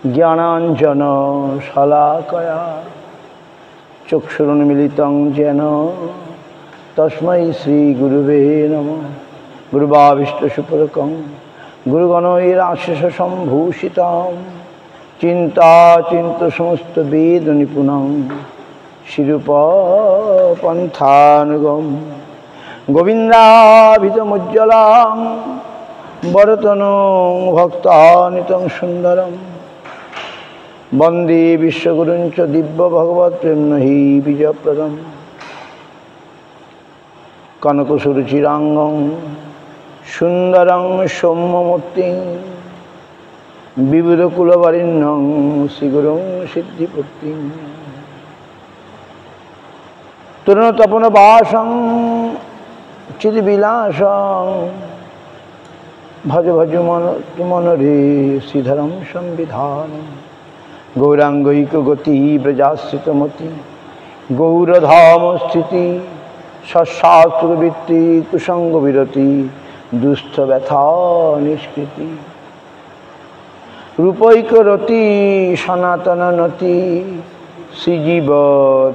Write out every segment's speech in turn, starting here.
জ্ঞানাঞ্জন শলাকয়া চক্ষুरुन्मीलितं येन तस्मै श्रीगुरुवे नमः। गुरुवाविष्टुसुपुरकं गुरुगणैराशिषसम्भूषितं चिन्ताचिन्तसमस्तवेदनिपुणं शिरूपपन्थानुगं गोविन्दाभितमुज्ज्वलं वरतनं भक्तानितं सुन्दरं वंदे विश्वगुरुं च दिव्य भगवत्प्रेम्ण हि बीजप्रदं कनकसुरुचिरांगं सुंदरं सौम्यमूर्तिं विबुधकुलवरेण्यं श्रीगुरुं सिद्धिपूर्तिं तरुणतपनवासं चिद्विलासं भज भज मनरे श्रीधरं संविधानं गौरांगैकगति ब्रजाश्रितमति गौरधाम स्थिति सशास्त्रवृत्ति कुसंग विरति दुष्ट व्यथा निष्कृति रूपैकरति सनातन नति श्रीजीव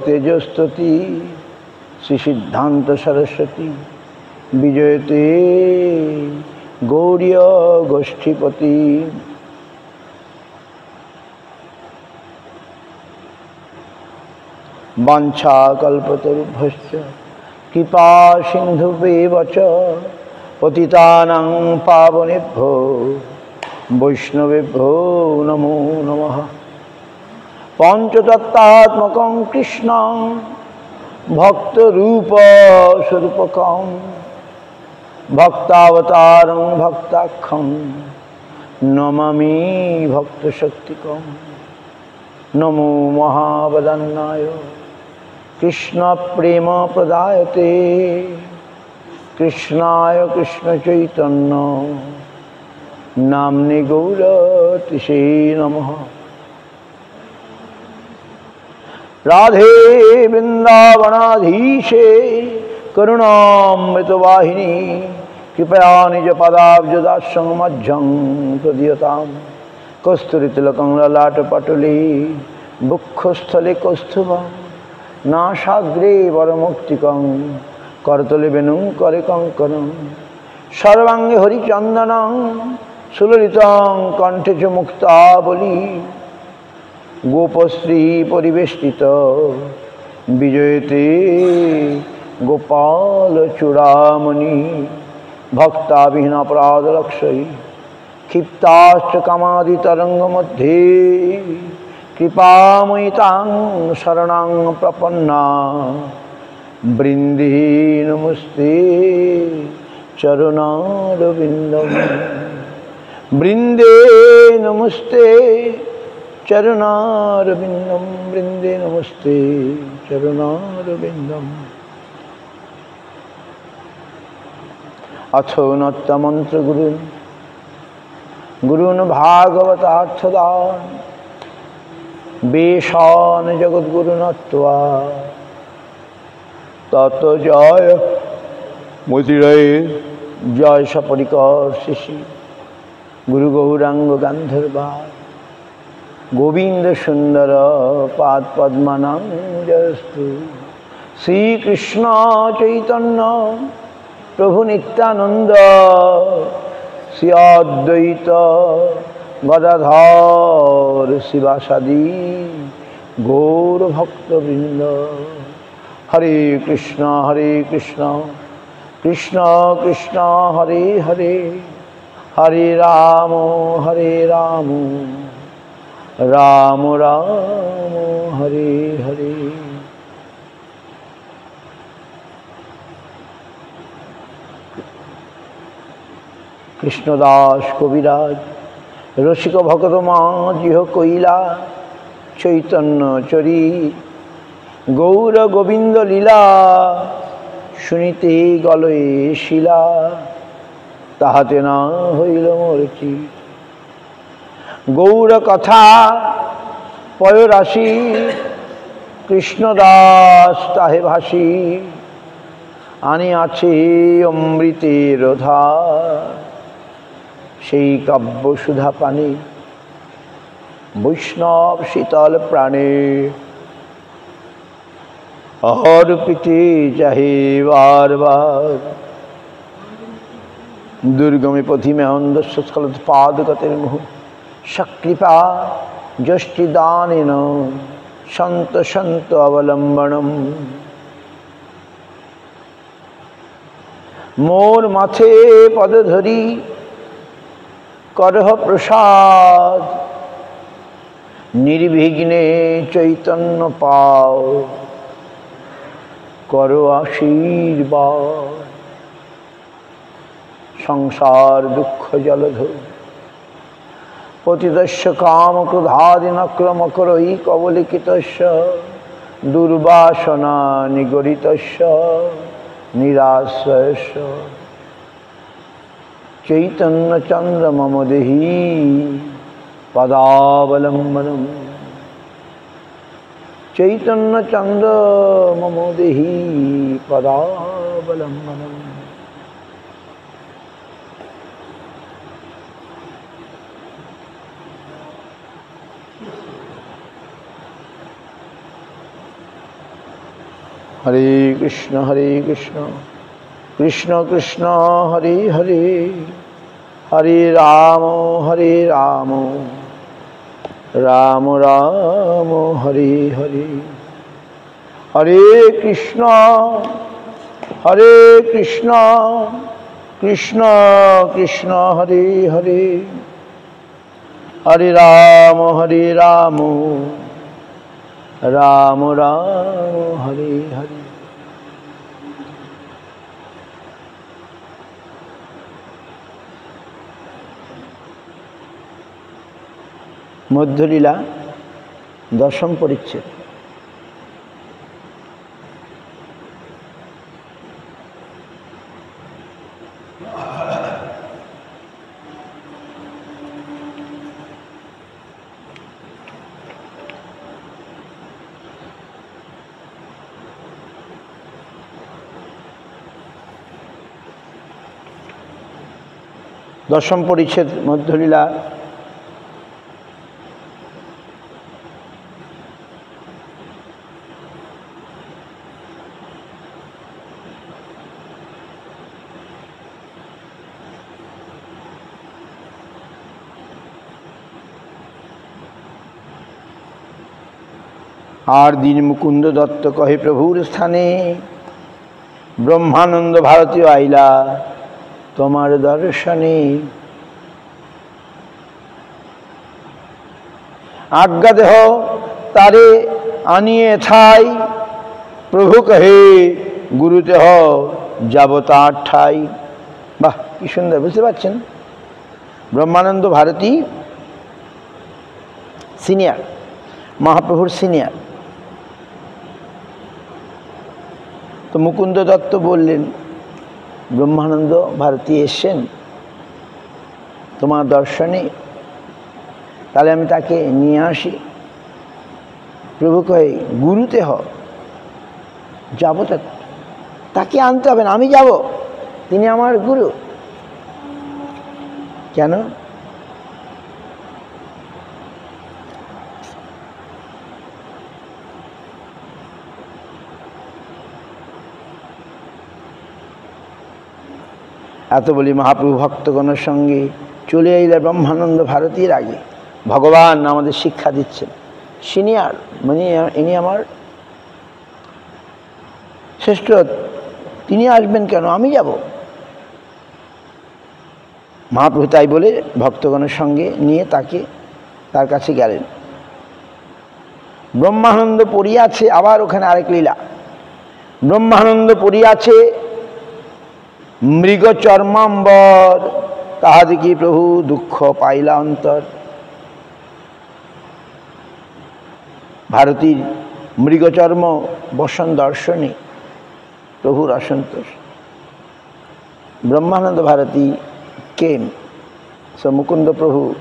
तेजस्तति श्री सिद्धांत सरस्वती विजयते गौड़ीय गोष्ठीपति वाञ्छाकल्पतरुभ्यश्च कृपा सिन्धुभ्येव च पतितानां पावनेभ्यो वैष्णवेभ्यो नमो नमः। पञ्चतत्त्वात्मकं कृष्णं भक्तरूपस्वरूपकं भक्तावतारं भक्ताख्यं नमामि भक्तशक्तिकं। नमो महावदन्नाय कृष्ण प्रेम प्रदायते कृष्णाय कृष्ण चैतन्य नाम्ने गौरतिसे नमः। राधे वृंदावनाधीशे करुणामृतवाहिनी कृपया निज पदाब्जदासं मध्यं प्रदीयताम्। कस्तूरितिलकं ललाटपटले बुक्षस्थले कौस्तुभं नासाग्रे वरमुक्तिकं करतले वेणुं करे कङ्कणं सर्वाङ्गे हरिचन्दनं सुललितं कण्ठे च मुक्तावली गोपश्री परिवेष्टित विजयते गोपालचूड़ामणि भक्ताभिहीनापराधलक्षै क्षिप्ताश्च कामादितरङ्गमध्ये कृपामयि तां शरणं प्रपन्ना वृन्दे नमस्ते चरणारविन्दं वृन्दे नमस्ते चरणारविन्दं वृन्दे नमस्ते चरणारविन्दम्। अथो नत्तमन्त्रगुरुन् गुरुन् भागवतार्थदान् बेशान जगद्गुरुनत्वा तत जय मोतिरे जय सपरिकर शिशि गुरु गौरांग गंधर्वा गोविंद सुंदर पाद पद्मनांजस्तु। श्री कृष्ण चैतन्य प्रभु नित्यानंद श्री अद्वैत गदाधर शिवासादि गौर भक्तवृंद। हरे कृष्ण कृष्ण कृष्ण हरे हरे हरे राम राम राम हरे हरे। कृष्णदास कविराज रसिक भक्त माजिह कैला चैतन्य चरी गौर गोविंद लीला शुनिते गलये शिला ताहाते ना हईल मोरची गौर कथा पयराशि कृष्णदास ताहे भाषी आनी आछे अमृतेर धार সেই কাব্য সুধা পানি বৈষ্ণব শীতল প্রাণে অহর্পিতে চাহে বার বার। দুর্গমে পথিমে অন্ধস্য স্খলৎ পাদগতের মুহু সকৃপা যষ্টিদানেন সন্ত সন্ত অবলম্বনম। মোর মাথে পদ ধরি করহ প্রসাদ, নির্বিঘ্নে চৈতন্য পাও করো আশীর্বাদ। সংসার দুঃখ জলধৌ পতিতস্য কাম ক্রোধাদি নক্রমকরৈ কবলিকিতস্য দুর্বাসনা নিগরিতস্য নিরাশ্রয়স্য। চৈতন্য চন্দ্র মম দেহি পদাবলম্বনম। চৈতন্য চন্দ্র মম দেহি পদাবলম্বনম। হরে কৃষ্ণ কৃষ্ণ কৃষ্ণ হরে হরে, হরে রাম রাম রাম হরে হরে। হরে কৃষ্ণ কৃষ্ণ কৃষ্ণ হরে হরে, হরে রাম রাম রাম হরে হরে। মধ্যলীলা দশম পরিচ্ছেদ। দশম পরিচ্ছেদ মধ্যলীলা। আর দিন মুকুন্দ দত্ত কহে প্রভুর স্থানে, ব্রহ্মানন্দ ভারতীয় আইলা তোমার দর্শনে। আজ্ঞা দেহ তারে আনিয়ে ঠাই, প্রভু কহে গুরুতে হ যাব তার ঠাই। বাহ, কি সুন্দর, বুঝতে পারছেন? ব্রহ্মানন্দ ভারতী সিনিয়র, মহাপ্রভুর সিনিয়র। তো মুকুন্দ দত্ত বললেন, ব্রহ্মানন্দ ভারতী এসছেন তোমার দর্শনে, তাহলে আমি তাকে নিয়ে আসি। প্রভু কহে গুরুতে হ যাব, তাকে আনতে হবে না, আমি যাব, তিনি আমার গুরু। কেন? এত বলি মহাপ্রভু ভক্তগণের সঙ্গে চলে এলে ব্রহ্মানন্দ ভারতীর আগে। ভগবান আমাদের শিক্ষা দিচ্ছেন, সিনিয়র মানে ইনি আমার শ্রেষ্ঠ, তিনি আসবেন কেন, আমি যাব। মহাপ্রভু তাই বলে ভক্তগণের সঙ্গে নিয়ে তাকে তার কাছে গেলেন। ব্রহ্মানন্দ পড়িয়াছে, আবার ওখানে আরেক লীলা। ব্রহ্মানন্দ পড়িয়াছে মৃগ চর্মাম্বর, তাহা দেখি প্রভু দুঃখ পাইলা অন্তর। ভারতীর মৃগচর্ম বসন দর্শনে প্রভুর অসন্তোষ। Brahmananda Bharati came. So Mukunda Prabhu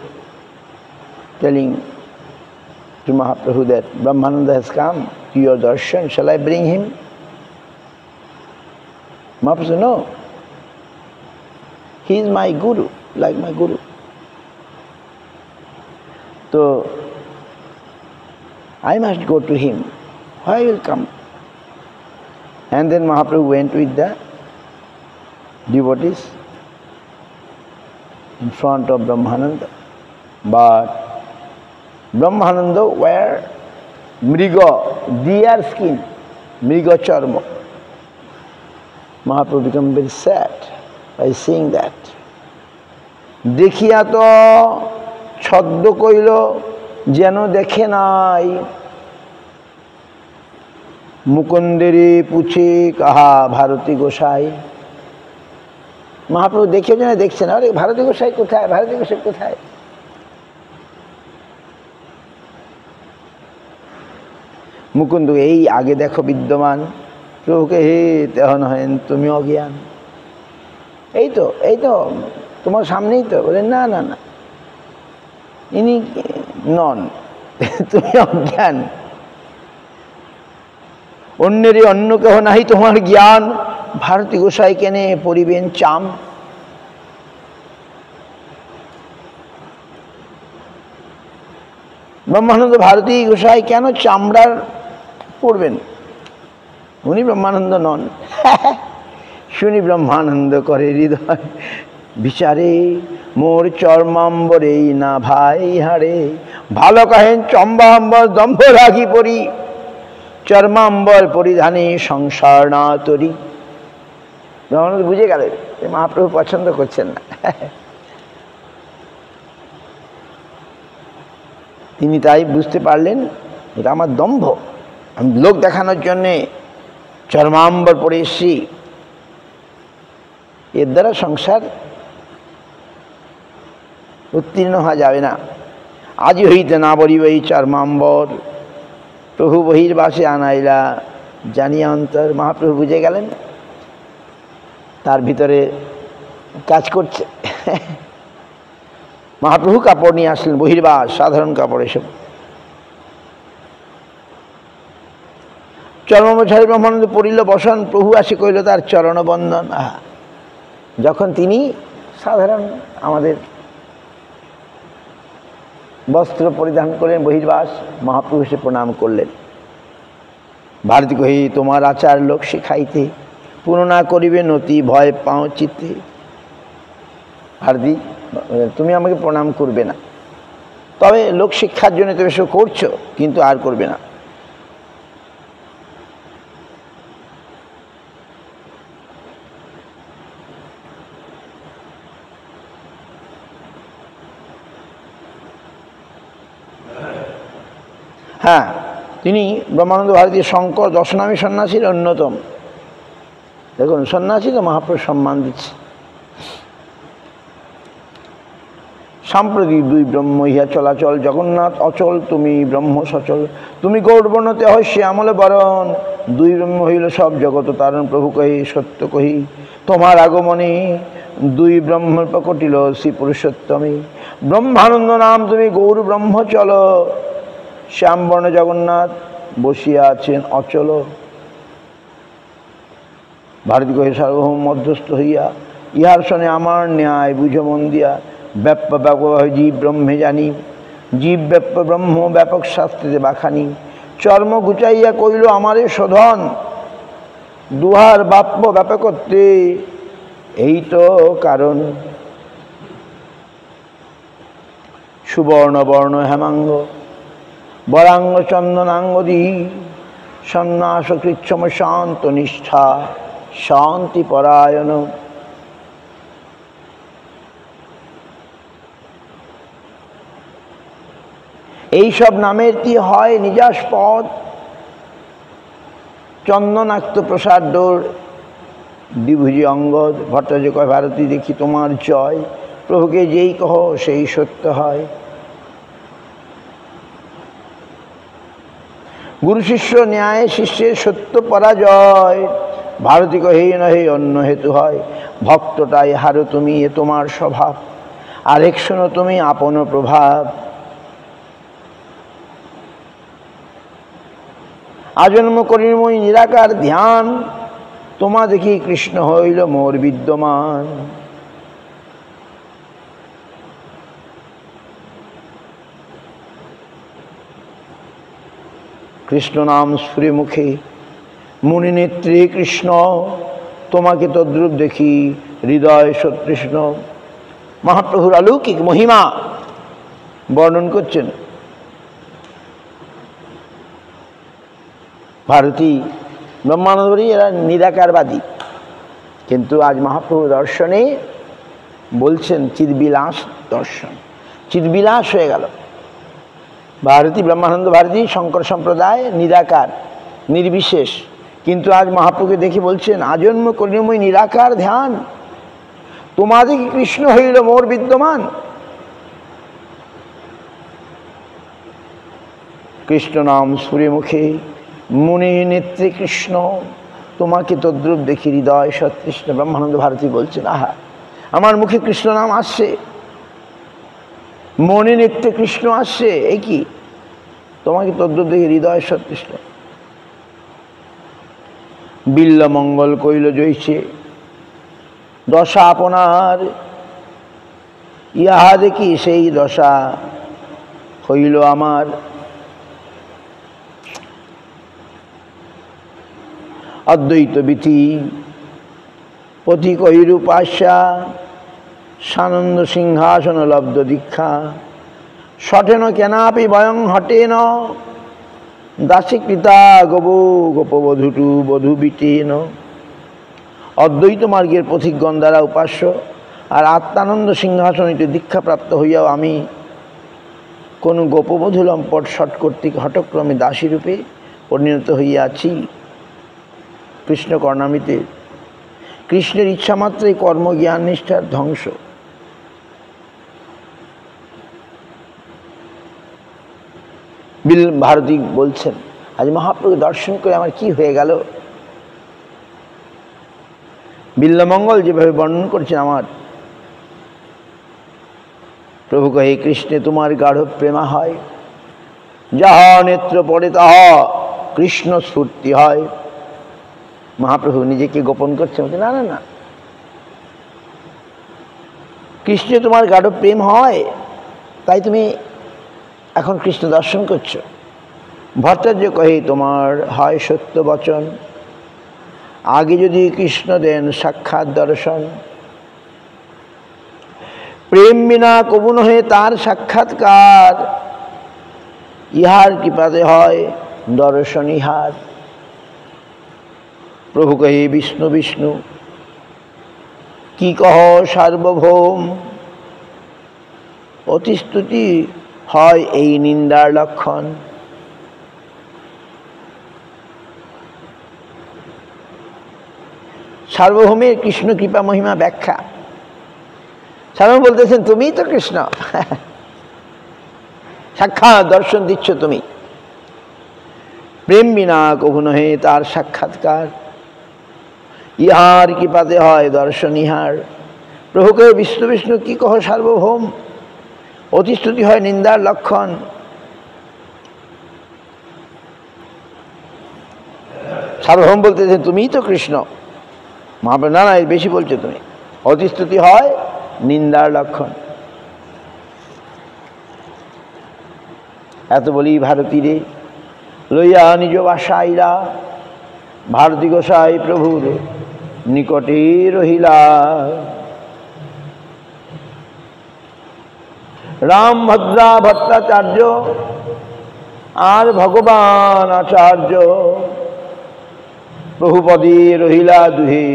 telling to Mahaprabhu that Brahmananda has come to your darshan, shall I bring him? Mahaprabhu said, no. He is my guru, like my guru. So I must go to him. I will come. And then Mahaprabhu went with the devotees in front of Brahmananda. But Brahmananda wear mriga, deer skin, mriga charma. Mahaprabhu became very sad by seeing that. দেখিয়া তো ছদ্ম কইল যেন দেখে নাই, মুকুন্দেরে পুছে কাহা ভারতী গোসাই। মহাপ্রভু দেখেও যেন দেখছেন, আরে ভারতী গোসাই কোথায়, ভারতী গোসাই কোথায়? মুকুন্দ এই আগে দেখো বিদ্যমান, প্রভুকে হে তেহ নহেন তুমি অজ্ঞান। এই তো তোমার সামনেই তো। বলে না না না, ইনি নন, তুমি অজ্ঞান। অন্যেরই অন্য কেহ নাহি তোমার জ্ঞান, ভারতী গোসাই কেনে পরিবেন চাম। ব্রহ্মানন্দ ভারতী গোসাই কেন চামড়ার পড়বেন? উনি ব্রহ্মানন্দ নন। শুনি ব্রহ্মানন্দ করে হৃদয় বিচারে, মোর চর্মাম্বরেই না ভাই হারে। ভালো কাহেন চম্বাম্বর দম্ভ রাগি পরি, চর্মাম্বর পরিধানে সংসার না তরি। ব্রহ্মানন্দ বুঝে গেলেন মহাপ্রভু পছন্দ করছেন না। তিনি তাই বুঝতে পারলেন এটা আমার দম্ভ, আমি লোক দেখানোর জন্যে চর্মাম্বর পরে এসছি, এর দ্বারা সংসার উত্তীর্ণ হওয়া যাবে না। আজি হইতে না বলিব এই চর্মাম্বর, প্রভু বহির্বাসে আনাইলা জানিয়া অন্তর। মহাপ্রভু বুঝে গেলেন তার ভিতরে কাজ করছে। মহাপ্রভু কাপড় নিয়ে আসলেন, বহির্বাস সাধারণ কাপড় এসব। চরমচারী ব্রহ্মানন্দ পড়িল বসন, প্রভু আসি কইল তার চরণবন্দন। যখন তিনি সাধারণ আমাদের বস্ত্র পরিধান করলেন, বহির্বাস, মহাপ্রভু এসে প্রণাম করলেন। ভারতী কহি তোমার আচার লোক শিখাইতে, পুরনা করিবে নতি ভয় পাও চিত্তে। ভারতী তুমি আমাকে প্রণাম করবে না, তবে লোক শিক্ষার জন্য তুমি এসব করছো, কিন্তু আর করবে না। হ্যাঁ, তিনি ব্রহ্মানন্দ ভারতী শঙ্কর দশনামী সন্ন্যাসীর অন্যতম। দেখুন সন্ন্যাসী তো মহাপ্রভু সম্মান দিচ্ছে। সাম্প্রতিক দুই ব্রহ্ম ইহা চলাচল, জগন্নাথ অচল তুমি ব্রহ্ম সচল। তুমি গৌরবর্ণতে হয় সে আমলে বরণ, দুই ব্রহ্ম হইল সব জগত তারণ। প্রভু কহি সত্য কহি তোমার আগমনে, দুই ব্রহ্ম প্রকটিল শ্রী পুরুষোত্তমী। ব্রহ্মানন্দ নাম তুমি গৌর ব্রহ্ম চল, শ্যামবর্ণ জগন্নাথ বসিয়া আছেন অচল। ভারতী কহে সার্বভৌম মধ্যস্থ হইয়া, ইহার শনে আমার ন্যায় বুঝো মন দিয়া। ব্যাপ্য ব্যাপক জীব ব্রহ্মে জানি, জীব ব্যাপ্য ব্রহ্ম ব্যাপক শাস্ত্রে বাখানি। চর্ম গুচাইয়া কইল আমারে শোধন, দুহার বাপ্য ব্যাপকত্বে এই তো কারণ। সুবর্ণ বর্ণ হেমাঙ্গ বরাঙ্গ চন্দনাঙ্গদি, সন্ন্যাস কৃচ্ছম শান্ত নিষ্ঠা শান্তি পরায়ণ। এইসব নামের কি হয় নিজাস্পদ, চন্দনাক্ত প্রসাদ ডোর দ্বিভুজি অঙ্গদ। ভট্টাচার্য কয় ভারতী দেখি তোমার জয়, প্রভুকে যেই কহ সেই সত্য হয়। গুরু শিষ্য ন্যায় শিষ্যের সত্য পরাজয়, ভারতী কহে নহে অন্য হেতু হয়। ভক্তটাই হারো তুমি এ তোমার স্বভাব, আরেক শোনো তুমি আপন প্রভাব। আজন্ম করিমই নিরাকার ধ্যান, তোমা দেখি কৃষ্ণ হইল মোর বিদ্যমান। কৃষ্ণ নাম স্ফুরে মুখে, মুনি নেত্রে কৃষ্ণ, তোমাকে তদ্রূপ দেখি হৃদয় সতৃষ্ণ। মহাপ্রভুর অলৌকিক মহিমা বর্ণন করছেন। ভারতী ব্রহ্মানন্দী এরা নিরাকারবাদী, কিন্তু আজ মহাপ্রভু দর্শনে বলছেন চিদ্বিলাস দর্শন, চিদ্বিলাস হয়ে গেল। ভারতী ব্রহ্মানন্দ ভারতী শঙ্কর সম্প্রদায় নিরাকার নির্বিশেষ, কিন্তু আজ মহাপ্রভুকে দেখে বলছেন আজন্ম করুণাময় নিরাকার ধ্যান, তোমাদের কি কৃষ্ণ হইল মোর বিদ্যমান। কৃষ্ণ নাম সুরে মুখে, মুনি নেত্রে কৃষ্ণ, তোমাকে তদ্রূপ দেখি হৃদয় সতৃষ্ণ। ব্রহ্মানন্দ ভারতী বলছেন আহা, আমার মুখে কৃষ্ণ নাম আসছে, মনে নেত্রে কৃষ্ণ আসছে, এ কি, তোমাকে তদ্রূপ দেখি হৃদয় সতৃষ্ণ। বিল্ল মঙ্গল কইল জয়ছে দশা আপনার, ইহা দেখি সেই দশা হইল আমার। অদ্বৈত বিধি পথিক ঐরূপাস্যা, সানন্দ সিংহাসন লব্ধ দীক্ষা, সঠেন কেনাপি বয়ং হটেন, দাসীকৃতা গোবো গোপবধূটু বধূ বিটেন। অদ্বৈত মার্গের পথিকগণ দ্বারা উপাস্য আর আত্মানন্দ সিংহাসন হইতে দীক্ষাপ্রাপ্ত হইয়াও আমি কোন গোপবধূ লম্পট শট কর্তৃক হঠক্রমে দাসীরূপে পরিণত হইয়াছি। কৃষ্ণ কর্ণামৃতে কৃষ্ণের ইচ্ছামাত্রই কর্মজ্ঞান নিষ্ঠার ধ্বংস। ভারতী বলছেন আজ মহাপ্রভু দর্শন করে আমার কি হয়ে গেল। বিল্লমঙ্গল যেভাবে বর্ণন করছেন আমার প্রভু কহে, কৃষ্ণে তোমার গাঢ় প্রেমা হয়, যাহা নেত্র পড়ে তাহা কৃষ্ণ স্ফূর্তি হয়। মহাপ্রভু নিজেকে গোপন করছেন, না না না, কৃষ্ণে তোমার গাঢ় প্রেম হয়, তাই তুমি এখন কৃষ্ণ দর্শন করছো। ভট্টাচার্য কহে, তোমার হয় সত্য বচন, আগে যদি কৃষ্ণ দেন সাক্ষাৎ দর্শন। প্রেম বিনা কবু নহে তার সাক্ষাৎকার, ইহার কৃপাতে হয় দর্শন ইহার। প্রভু কহে, বিষ্ণু বিষ্ণু কি কহ সার্বভৌম, অতিস্তুতি হয় এই নিন্দার লক্ষণ। সার্বভৌমের কৃষ্ণ কৃপা মহিমা ব্যাখ্যা। সার্বভৌম বলতেছেন তুমিই তো কৃষ্ণ, সাক্ষাৎ দর্শন দিচ্ছ তুমি। প্রেম বিনা কভু নহে তার সাক্ষাৎকার, ইহার কৃপাতে হয় দর্শন ইহার। প্রভুকে বিষ্ণু বিষ্ণু কি কহ সার্বভৌম, অতিস্তুতি হয় নিন্দার লক্ষণ। সার্বভৌম বলতেছেন তুমিই তো কৃষ্ণ। মহাপ্রভু না না, বেশি বলছো তুমি, অতিস্তুতি হয় নিন্দার লক্ষণ। এত বলি ভারতী রে লইয়া নিজ বাসাইলা, ভারতী গোসাই প্রভুর নিকটে রহিলা। রাম ভদ্রা ভট্টাচার্য আর ভগবান আচার্য, প্রভুপদে রহিলা দুহে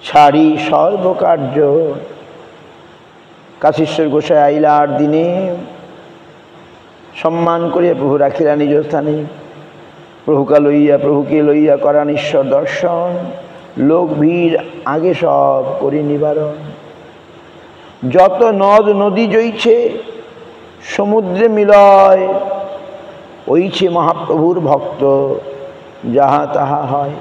ছাড়ি সর্বকার্য। কাশীশ্বর গোসাই আইলার দিনে সম্মান করিয়া প্রভু রাখিলা নিজ স্থানে। প্রভুকে লইয়া করান ঈশ্বর দর্শন, লোক ভিড় আগে সব করি নিবারণ। যত নদ নদী জইছে সমুদ্রে মিলয়, ওইছে মহাপ্রভুর ভক্ত যাহা তাহা হয়।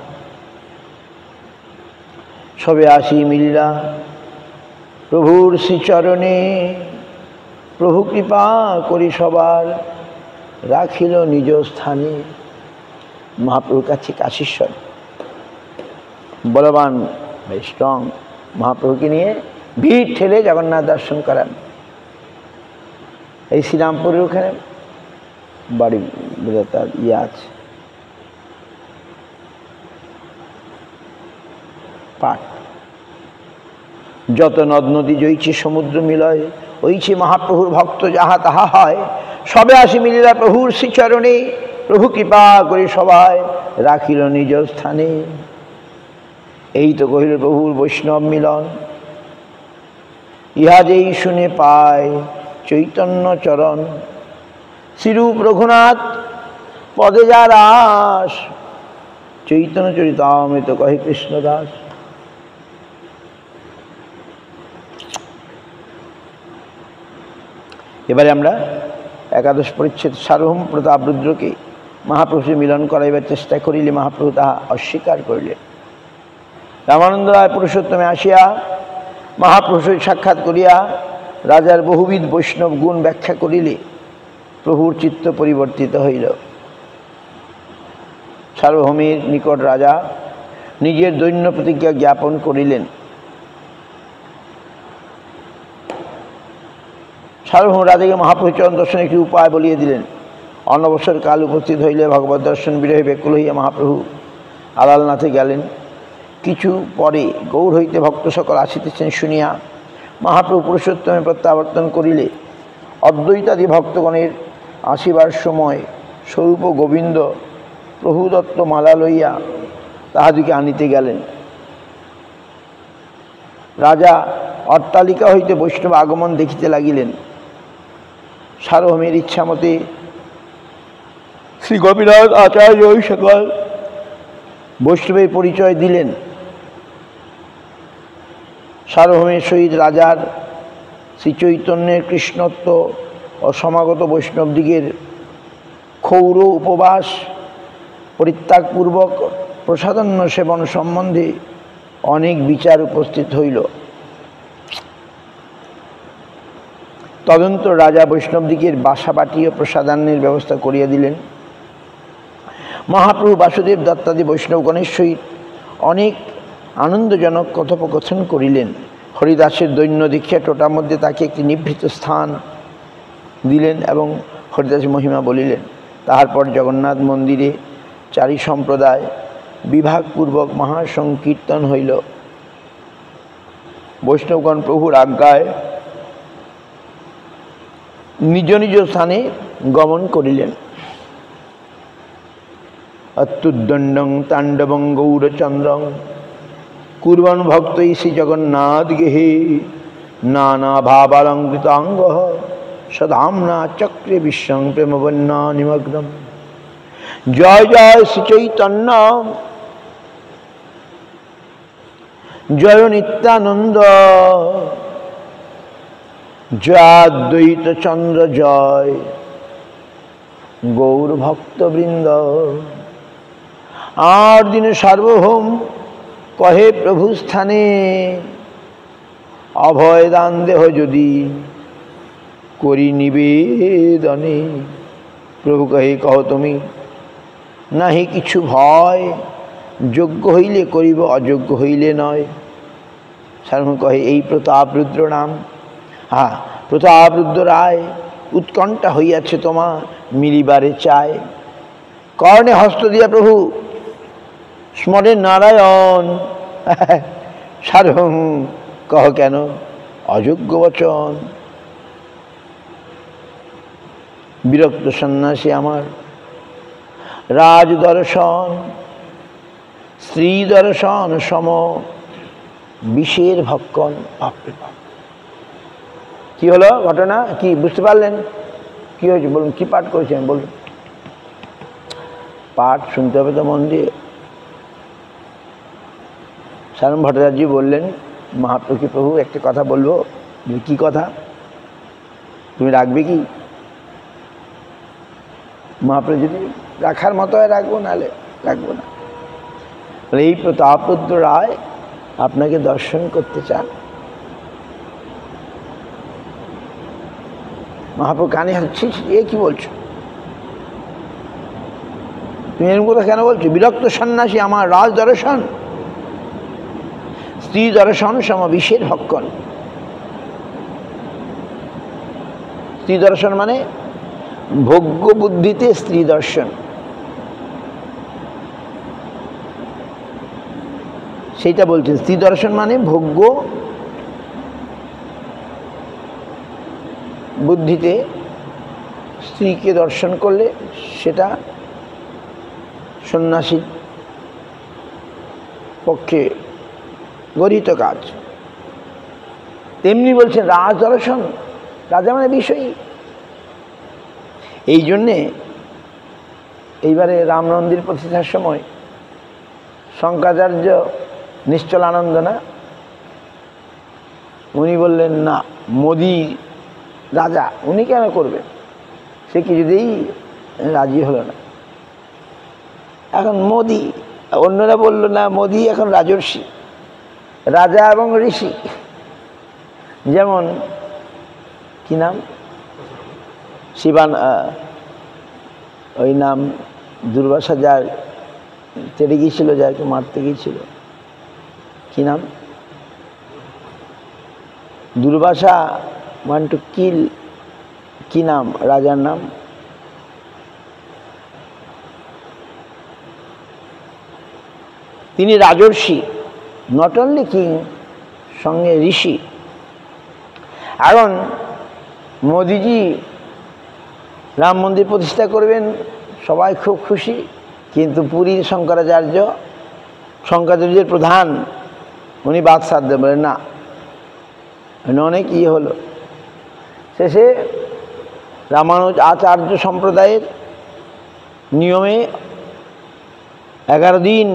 সবে আসি মিলিলা প্রভুর শ্রীচরণে, প্রভু কৃপা করি সবার রাখিল নিজ স্থানে। মহাপ্রভুর কাছে কাশীশ্বর বলবান ভাই স্ট্রং, মহাপ্রভুকে নিয়ে ভিড় ঠেলে জগন্নাথ দর্শন করান। এই শ্রীরামপুরের ওখানে বাড়ি বোঝা তার ইয়ে আছে, পাঠ। যত নদ নদী জইছে সমুদ্র মিলয়, ওইছে মহাপ্রভুর ভক্ত যাহা তাহা হয়। সবে আসি মিলিলা প্রভুর শ্রীচরণে, প্রভু কৃপা করে সবাই রাখিল নিজ স্থানে। এই তো কহিল প্রভুর বৈষ্ণব মিলন, ইহা যেই শুনে পায় চৈতন্য চরণ। শ্রীরূপ রঘুনাথ পদে যার আস, চৈতন্য চরিতামৃত কহে কৃষ্ণদাস। এবারে আমরা একাদশ পরিচ্ছেদ সার্বভৌম প্রতাপ রুদ্রকে মহাপ্রভুকে মিলন করাইবার চেষ্টা করিলে মহাপ্রভু তাহা অস্বীকার করিলেন। রামানন্দ রায় পুরুষোত্তমে আসিয়া মহাপ্রভুর সহিত সাক্ষাৎ করিয়া রাজার বহুবিধ বৈষ্ণব গুণ ব্যাখ্যা করিলে প্রভুর চিত্ত পরিবর্তিত হইল। সার্বভৌমের নিকট রাজা নিজের দৈন্য প্রতিজ্ঞা জ্ঞাপন করিলেন। সার্বভৌম রাজাকে মহাপ্রভু চরণ দর্শনে একটি উপায় বলিয়ে দিলেন। অনবসর কাল উপস্থিত হইলে ভগবত দর্শন বিরহে ব্যাকুল হইয়া মহাপ্রভু আলালনাথে গেলেন। কিছু পরে গৌড় হইতে ভক্ত সকল আসিতেছেন শুনিয়া মহাপ্রভু পুরুষোত্তমে প্রত্যাবর্তন করিলে অদ্বৈতাদি ভক্তগণের আসিবার সময় স্বরূপ গোবিন্দ প্রভুদত্ত মালা লইয়া তাহাদিকে আনিতে গেলেন। রাজা অট্টালিকা হইতে বৈষ্ণব আগমন দেখিতে লাগিলেন। সার্বভৌমের ইচ্ছা মতে শ্রী গোপীনাথ আচার্য ওই সকল বৈষ্ণবের পরিচয় দিলেন। সার্বভৌমের সহিত রাজার শ্রীচৈতন্যের কৃষ্ণত্ব ও সমাগত বৈষ্ণবদিগের ক্ষৌর উপবাস পরিত্যাগপূর্বক প্রসাদান্ন সেবন সম্বন্ধে অনেক বিচার উপস্থিত হইল। তদন্ত রাজা বৈষ্ণবদিগের বাসাবাটি ও প্রসাদান্নের ব্যবস্থা করিয়া দিলেন। মহাপ্রভু বাসুদেব দত্তাদি বৈষ্ণবগণের সহিত অনেক আনন্দজনক কথোপকথন করিলেন। হরিদাসের দৈন্য দেখিয়া টোটার মধ্যে তাকে একটি নিভৃত স্থান দিলেন এবং হরিদাসের মহিমা বলিলেন। তাহার পর জগন্নাথ মন্দিরে চারি সম্প্রদায় বিভাগপূর্বক মহাসংকীর্তন হইল। বৈষ্ণবগণ প্রভুর আজ্ঞায় নিজ নিজ স্থানে গমন করিলেন। অত্যুদ্দণ্ডং তাণ্ডবং গৌরচন্দ্রং কুর্বন ভক্তৈ শ্রী জগন্নাথ গেহে নানা ভাবালঙ্কৃতাঙ্গ সদাম্না চক্রে বিশ্বং প্রেমবন্যা নিমগ্নম। জয় জয় শ্রী চৈতন্য জয় নিত্যানন্দ জয়াদ্বৈত চন্দ্র জয় গৌর ভক্তবৃন্দ। আর দিনে সার্বভৌম কহে প্রভু স্থানে অভয় দান দেহ যদি করি নিবেদনে। প্রভু কহে কহ তুমি নাহি কিছু ভয়, যোগ্য হইলে করিব অযোগ্য হইলে নয়। সার্বভৌম কহে এই প্রতাপ রুদ্র নাম, হ্যাঁ প্রতাপ রুদ্র রায় উৎকণ্ঠা হইয়াছে তোমা মিলিবারে চায়। কর্ণে হস্ত দিয়া প্রভু স্মরে নারায়ণ। সার্বভৌম কহ কেন অযোগ্য বচন। বিরক্ত সন্ন্যাসী আমার রাজ দর্শন স্ত্রী দর্শন সম বিষের ভক্ষণ। কি হলো ঘটনা, কি বুঝতে পারলেন? কি হয়েছে বলুন, কি পাঠ করেছেন বলুন? পাঠ শুনতে হবে তো মন দিয়ে। সারম ভট্টাচার্য বললেন মহাপ্রভু প্রভু একটা কথা বলবো। কি কথা? তুমি রাখবে কি? মহাপ্রভু যদি রাখার মতো হয় রাখবো, নাহলে রাখবো না। এই প্রতাপরুদ্র রায় আপনাকে দর্শন করতে চান। মহাপ্রভু কানে হচ্ছে এ কি বলছো তুমি, এরকম কথা কেন বলছো? বিরক্ত সন্ন্যাসী আমার রাজ দর্শন স্ত্রী দর্শন সম বিষের ভক্ষণ। স্ত্রী দর্শন মানে ভোগ্য বুদ্ধিতে স্ত্রী দর্শন, সেইটা বলছেন। স্ত্রী দর্শন মানে ভোগ্য বুদ্ধিতে স্ত্রীকে দর্শন করলে সেটা সন্ন্যাসীর পক্ষে গরিত কাজ। তেমনি বলছেন রাজ দর্শন, রাজা মানে বিষয়ী। এই জন্যে এইবারে রাম মন্দির প্রতিষ্ঠার সময় শঙ্করাচার্য নিশ্চলানন্দ না, উনি বললেন না, মোদি রাজা, উনি কেন করবেন? সে কিছুতেই রাজি হলো না। এখন মোদি, অন্যরা বলল না, মোদি এখন রাজর্ষি, রাজা এবং ঋষি। যেমন কি নাম, শিবান, ওই নাম দুর্বাসা যার চেড়ে গিয়েছিল, যাকে মারতে গিয়েছিল, কি নাম, দুর্বাসা ওয়ান টু কিল, কি নাম রাজার নাম? তিনি রাজর্ষি, নট অনলি কিং, সঙ্গে ঋষি। এখন মোদিজি রাম মন্দির প্রতিষ্ঠা করবেন, সবাই খুব খুশি, কিন্তু পুরীর শঙ্করাচার্যের প্রধান উনি বাদ সাধতে বলেন না, অনেক হলো। শেষে রামানুজ আচার্য সম্প্রদায়ের নিয়মে 11 দিন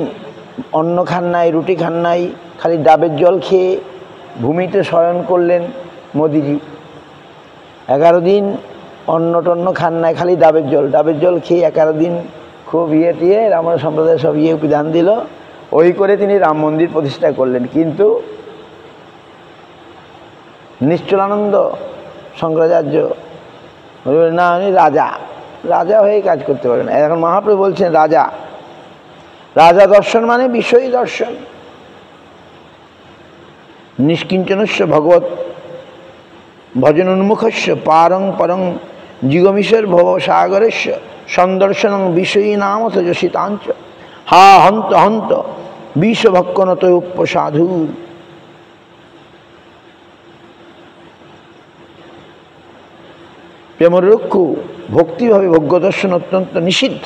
অন্ন খান নাই, রুটি খান নাই, খালি ডাবের জল খেয়ে ভূমিতে শয়ন করলেন মোদিজি। 11 দিন অন্ন টন্ন খান নাই, খালি ডাবের জল খেয়ে 11 দিন খুব টিয়ে রামানুজ সম্প্রদায় সব বিধান দিল, ওই করে তিনি রাম মন্দির প্রতিষ্ঠা করলেন। কিন্তু নিশ্চলানন্দ শঙ্করাচার্য না, উনি রাজা, রাজা হয়ে কাজ করতে পারেন। এখন মহাপ্রভু বলছেন রাজা, রাজা দর্শন মানে বিষয়ী দর্শন। নিষ্কিঞ্চনস্য ভগবত ভজন উন্মুখস্য পারং পরং জিগমিশ্বর ভব সাগরেস্য সন্দর্শনং বিষয়ী নাম তেজসিতাঞ্চ হা হন্ত হন্ত বিশ্বভক্ষণত উপসাধু। প্রেমরক্ষু ভক্তিভাবে ভোগ্য দর্শন অত্যন্ত নিষিদ্ধ।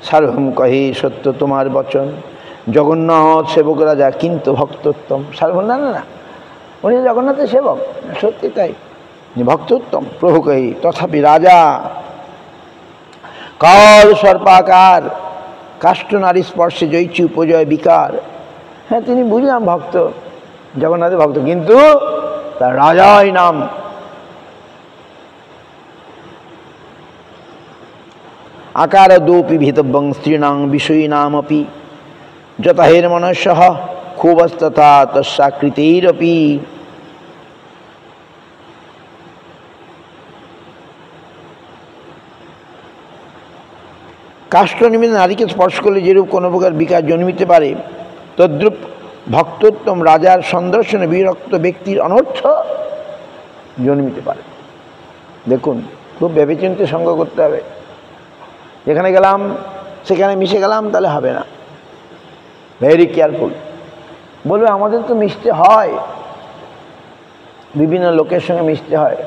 সার্বভৌম কহে সত্য তোমার বচন, জগন্নাথ সেবক রাজা কিন্তু ভক্তোত্তম। সার্বভৌম না না না, উনি জগন্নাথের সেবক, সত্যি তাই, ভক্তোত্তম। প্রভু কহি তথাপি রাজা কাল সর্পাকার, কাষ্ঠ নারী স্পর্শে জয়চি উপজয় বিকার। হ্যাঁ, তিনি বুঝলাম ভক্ত, জগন্নাথের ভক্ত, কিন্তু তার রাজাই নাম। আকার দোপি ভিতব্যং স্ত্রীণাং বিষয়ীনামপি যথাহের মনস্যঃ খুবস্তথা তস্যাকৃতিরপি। কাষ্ঠ নিমিত্তে নারীকে স্পর্শ করলে যেরূপ কোনো প্রকার বিকার জন্মিতে পারে, তদ্রূপ ভক্তোত্তম রাজার সন্দর্শনে বিরক্ত ব্যক্তির অনর্থ জন্মিতে পারে। দেখুন, খুব ভেবেচিন্তে সঙ্গ করতে হবে। যেখানে গেলাম সেখানে মিশে গেলাম তাহলে হবে না, ভেরি কেয়ারফুল। বলবে আমাদের তো মিশতে হয়, বিভিন্ন লোকের সঙ্গে মিশতে হয়,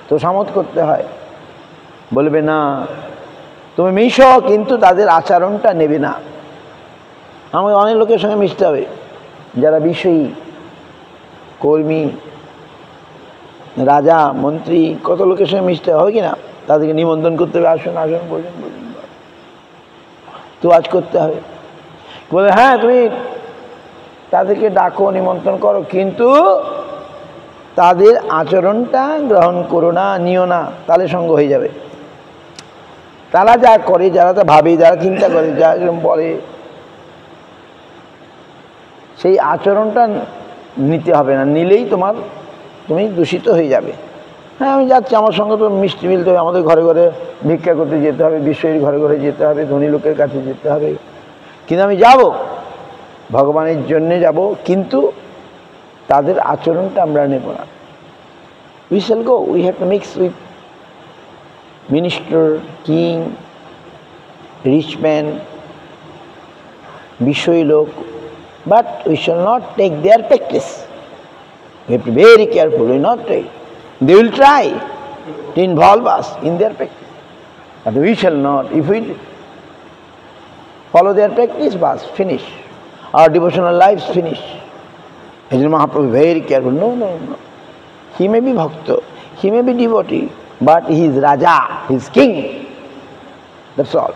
তো সামত করতে হয়। বলবে না, তুমি মিশো কিন্তু তাদের আচরণটা নেবে না। আমাকে অনেক লোকের সঙ্গে মিশতে হবে, যারা বিষয়ী, কর্মী, রাজা, মন্ত্রী, কত লোকের সঙ্গে মিশতে হবে কিনা, তাদেরকে নিমন্ত্রণ করতে হবে, আসুন আসুন, বলুন বলুন, তো আজ করতে হবে। বলে হ্যাঁ, তুমি তাদেরকে ডাকো, নিমন্ত্রণ করো, কিন্তু তাদের আচরণটা গ্রহণ করো না, নিও না, তাহলে সঙ্গ হয়ে যাবে। তারা যা করে, যারা তা ভাবে, যারা চিন্তা করে, যা বলে, সেই আচরণটা নিতে হবে না, নিলেই তুমি দূষিত হয়ে যাবে। হ্যাঁ, আমি যাচ্ছি, আমার সঙ্গে তো মিষ্টি মিলতে হবে, আমাদের ঘরে ঘরে ভিক্ষা করতে যেতে হবে, বিষয়ের ঘরে ঘরে যেতে হবে, ধনী লোকের কাছে যেতে হবে, কিন্তু আমি যাব, ভগবানের জন্যে যাব, কিন্তু তাদের আচরণটা আমরা নেব না। we shall go. We have to mix with minister, king, rich man, Bishoy lok, but we shall not take their practice. We have to be very careful. We will not take. They will try to involve us in their practice, but we shall not. If we follow their practice, bas, finish. Our devotional lives finish. Ajna Mahaprabhu very careful. No. He may be bhakta, he may be devotee, but he is Raja, he is king. That's all.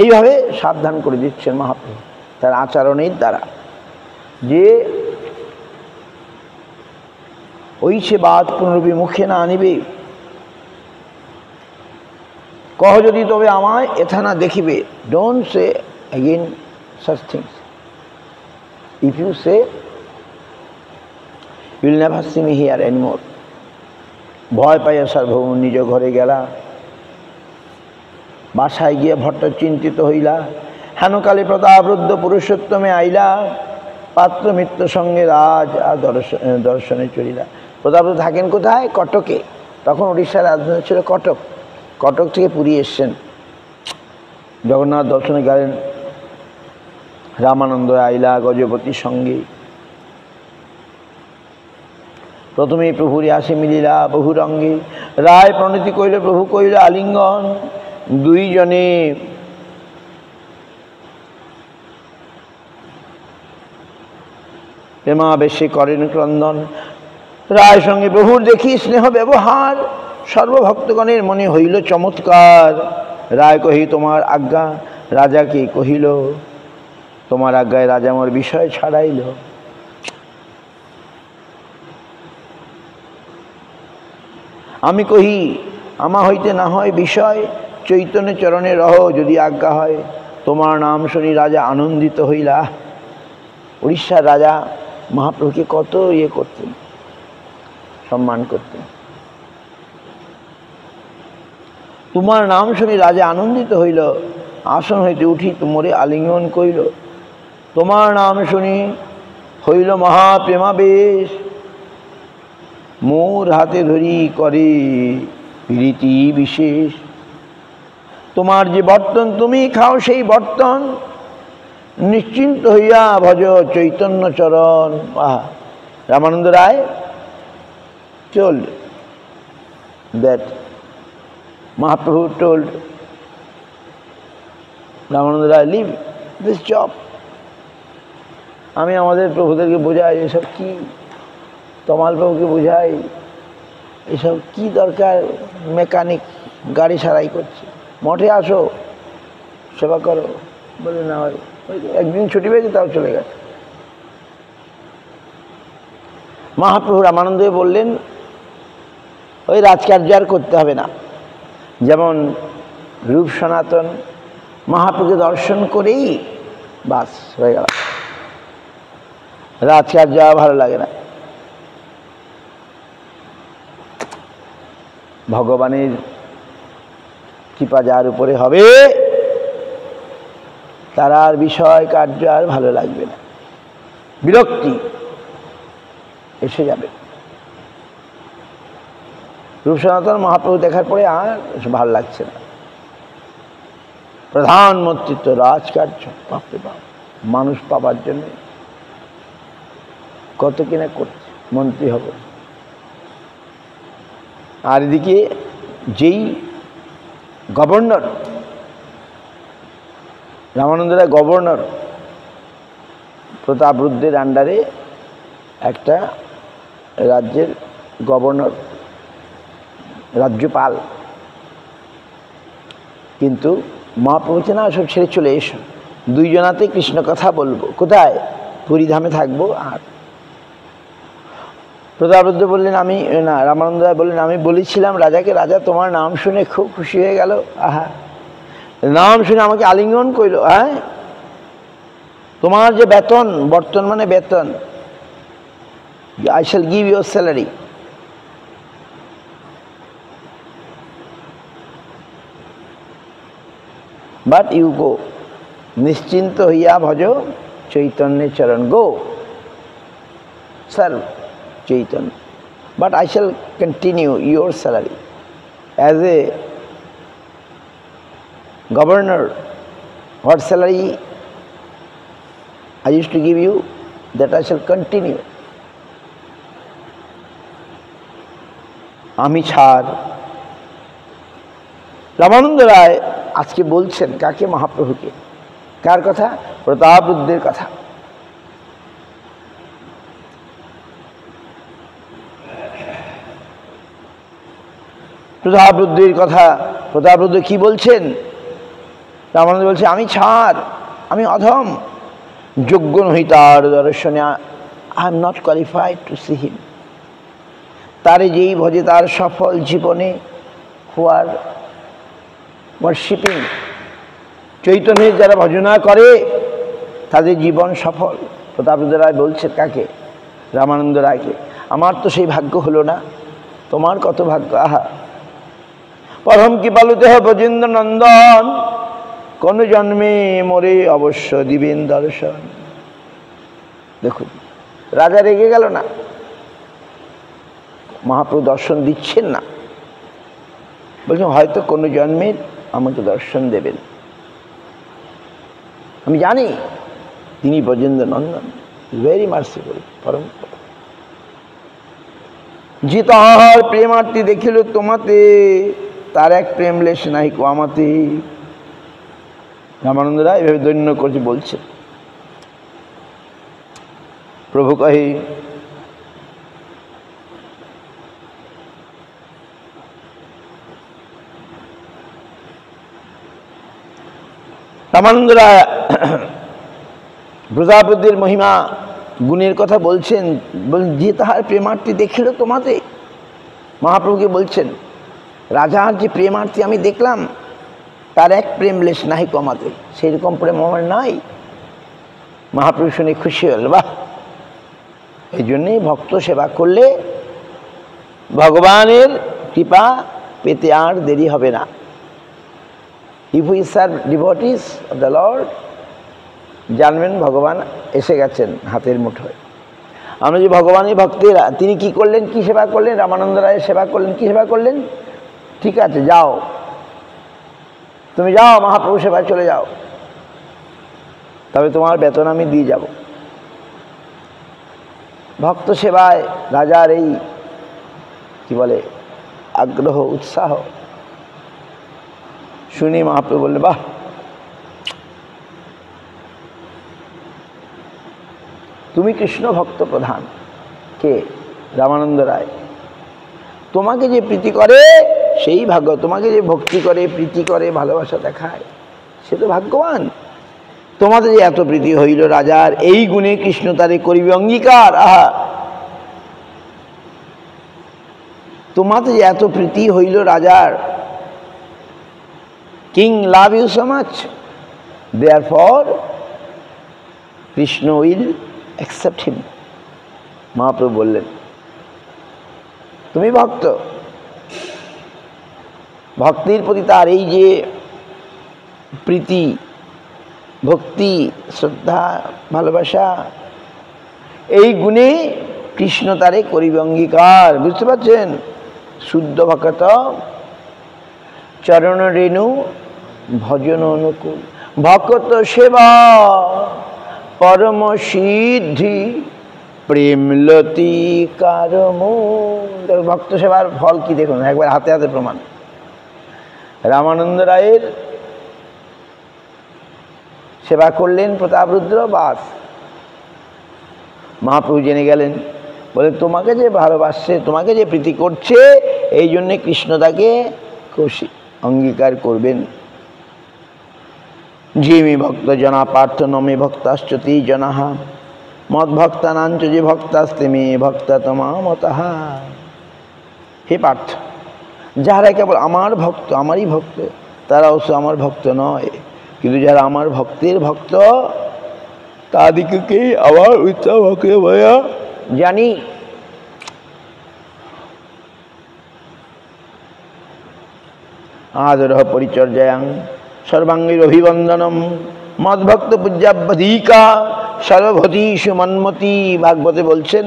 এইভাবে সাবধান করে দিচ্ছেন মহাপ্রভু তার আচরণের দ্বারা যে ওই সে বাদ পুনরূপী মুখে না আনিবে, কহ যদি তবে আমায় এথা না দেখিবে। Don't say again such things. If you say, you will never see me here anymore. ভয় পাইয়া সার্বভৌম নিজ ঘরে গেলা, বাসায় গিয়ে ভট্ট চিন্তিত হইলা, হেনকালে প্রতাপরুদ্ধ পুরুষোত্তমে আইলা, পাত্র মিত্র সঙ্গে রাজ আর দর্শনে চলিলা। প্রতাপরুদ্ধ থাকেন কোথায়? কটকে। তখন উড়িষ্যার রাজধানী ছিল কটক। কটক থেকে পুরী এসছেন, জগন্নাথ দর্শনে গেলেন। রামানন্দ আইলা গজপতির সঙ্গে। প্রথমেই প্রভুরে আসে মিলিলা বহু রঙ্গে, রায় প্রণতি কইল প্রভু কইল আলিঙ্গন। দুইজনে প্রেমাবেশে করেন ক্রন্দন। রায় সঙ্গে প্রভুর দেখি স্নেহ ব্যবহার, সর্বভক্তগণের মনে হইল চমৎকার। রায় কহি তোমার আজ্ঞা, রাজাকে কহিল তোমার আজ্ঞায় রাজা মোর বিষয় ছাড়াইল। আমি কহি আমা হইতে না হয় বিষয়, চৈতন্য চরণে রহ যদি আজ্ঞা হয়। তোমার নাম শুনি রাজা আনন্দিত হইলা। উড়িষ্যার রাজা মহাপ্রভুকে কত করতেন, সম্মান করতেন। তোমার নাম শুনি রাজা আনন্দিত হইল, আসন হইতে উঠি তোমরে আলিঙ্গন কইল। তোমার নাম শুনি হইল মহাপ্রেমাবেশ, মোর হাতে ধরি করে প্রীতি বিশেষ। তোমার যে বর্তন তুমি খাও সেই বর্তন, নিশ্চিন্ত হইয়া ভজ চৈতন্য চরণ। রামানন্দ রায় told that Mahaprabhu told Ramananda Rai, leave this job. আমি আমাদের প্রভুদেরকে বোঝাই এসব কি, তমাল প্রভুকে বোঝাই এসব কি দরকার, মেকানিক গাড়ি সারাই করছে, মঠে আসো সেবা করো। বলে না, একদিন ছুটি পেয়েছে তাও চলে গেছে। মহাপ্রভু রামানন্দে বললেন ওই রাজকার্য আর করতে হবে না। যেমন রূপ সনাতন মহাপ্রভুকে দর্শন করেই বাস হয়ে গেল, রাজকার্য ভালো লাগে না। ভগবানের কৃপা যার উপরে হবে তার আর বিষয় কার্য আর ভালো লাগবে না, বিরক্তি এসে যাবে। রূপ সনাতন মহাপ্রভু দেখার পরে আর ভালো লাগছে না। প্রধানমন্ত্রিত্ব রাজকার্য, বাপরে বাপ, মানুষ পাবার জন্য কত কিনা করছে, মন্ত্রী হবে। আর এদিকে যেই গভর্নর, রামানন্দ রায় গভর্নর, প্রতাপরুদ্ধের আন্ডারে একটা রাজ্যের গভর্নর, রাজ্যপাল। কিন্তু মহাপ্রভু না সব ছেড়ে চলে এসো, দুইজনাতে কৃষ্ণ কথা বলবো। কোথায়? পুরীধামে থাকবো। আর প্রতাপরুদ্ধ বললেন আমি না, রামানন্দ রায় বললেন আমি বলেছিলাম রাজাকে, রাজা তোমার নাম শুনে খুব খুশি হয়ে গেল। আহা, নাম শুনে আমাকে আলিঙ্গন কইল। হ্যাঁ, তোমার যে বেতন, বর্তন মানে বেতন, I shall give you salary. But you go, নিশ্চিন্ত হইয়া ভজ Chaitanya Charan. Go, serve Chaitanya. But I shall continue your salary. As a governor, what salary I used to give you, that I shall continue. আমি ছাড়। রামানন্দ রায় আজকে বলছেন কাকে? মহাপ্রভুকে। কার কথা? প্রতাপরুদ্রের কথা। প্রতাপরুদ্রের কথা। প্রতাপরুদ্র কি বলছেন? রামানন্দ বলছে আমি ছাড়, আমি অধম, যোগ্য নহি তার দর্শনে। I am not qualified two see him. তারে যেই ভজে তার সফল জীবনে। হু আর ওয়ার্শিপিং চৈতন্যের যারা ভজনা করে তাদের জীবন সফল। প্রতাপরুদ্র রায় বলছেন কাকে? রামানন্দ রায়কে। আমার তো সেই ভাগ্য হলো না, তোমার কত ভাগ্য। আহা, পরম কৃপালুতে ব্রজেন্দ্র নন্দন, কোন জন্মে মোরে অবশ্য দিবেন দর্শন। দেখুন, রাজা রেগে গেল না, মহাপ্রভু দর্শন দিচ্ছেন না, বলছেন হয়তো কোনো জন্মে আমাকে দর্শন দেবেন। আমি জানি তিনি ব্রজেন্দ্র নন্দন, ভেরি মার্সিফুল, পরম। যে তাহার প্রেমার্থী দেখিল তোমাতে, তার এক প্রেমলেশ নাই আমাতে। রামানন্দ রায় এভাবে দৈন্য করছে, বলছে। প্রভু কহে রামানন্দ রায় প্রজাপতির মহিমা গুণের কথা বলছেন। যে তাহার প্রেমার্থী দেখিল তোমাতে, মহাপ্রভুকে বলছেন রাজার যে প্রেমার্থী আমি দেখলাম, তার এক প্রেমলেশ নাহি কমাতে। সেরকম প্রেম আমার নাই। মহাপ্রভু শুনে খুশি হল। বাহ, এই জন্যেই ভক্ত সেবা করলে ভগবানের কৃপা পেতে আর দেরি হবে না। If we serve devotees of the Lord, জানবেন ভগবান এসে গেছেন হাতের মুঠোয়। আমরা যে ভগবানের ভক্তেরা, তিনি কি করলেন? কি সেবা করলেন? রামানন্দ রায়ের সেবা করলেন। কি সেবা করলেন? ঠিক আছে, যাও, তুমি যাও, মহাপ্রভু সেবায় চলে যাও, তবে তোমার বেতন আমি দিয়ে যাব। ভক্ত সেবায় রাজার এই কি বলে আগ্রহ, উৎসাহ শুনে মহাপ্রভু বললে বাহ, তুমি কৃষ্ণ ভক্ত প্রধান। কে? রামানন্দ রায়। তোমাকে যে প্রীতি করে সেই ভাগ্য, তোমাকে যে ভক্তি করে, প্রীতি করে, ভালোবাসা দেখায়, সে তো ভাগ্যবান। তোমাদের যে এত প্রীতি হইল রাজার, এই গুণে কৃষ্ণ তারে করিবে অঙ্গীকার। আহা, তোমাদের যে এত প্রীতি হইল রাজার, king love you so much, therefore Krishna will accept him. Mahaprabhu বললেন তুমি ভক্ত, ভক্তির প্রতি তার এই যে প্রীতি, ভক্তি, শ্রদ্ধা, ভালোবাসা, এই গুণে কৃষ্ণ তারে করিবে অঙ্গীকার। বুঝতে পারছেন? শুদ্ধ ভক্ত চরণ রেণু ভজন অনুকূল, ভক্ত সেবা পরম সিদ্ধি, প্রেমলতি কারম। ভক্ত সেবার ফল কি দেখুন, একবার হাতে হাতে প্রমাণ। রামানন্দ রায়ের সেবা করলেন প্রতাপরুদ্র, বাস মহাপ্রভু জেনে গেলেন। বলে তোমাকে যে ভালোবাসছে, তোমাকে যে প্রীতি করছে, এই জন্যে কৃষ্ণ তাকে খুশি অঙ্গীকার করবেন। যে মে ভক্ত জনা পার্থ নমে ভক্তাশ্চতি জনাহা, মদ ভক্তা নাঞ্চ যে ভক্তাস্তে মে ভক্তা তোমা মতাহা। হে পার্থ, যারা কেবল আমার ভক্ত, আমারই ভক্ত, তারা অবশ্য আমার ভক্ত নয়, কিন্তু যারা আমার ভক্তের ভক্ত, তাদিকে আমার উচ্চা ভক্ত ভয়া জানি। আদর পরিচর্যাং সর্বাঙ্গীর অভিবন্দনম মদ্ভক্ত পূজ্যাবধিকা সর্বভূতি সুমন্মতি ভাগবতে বলছেন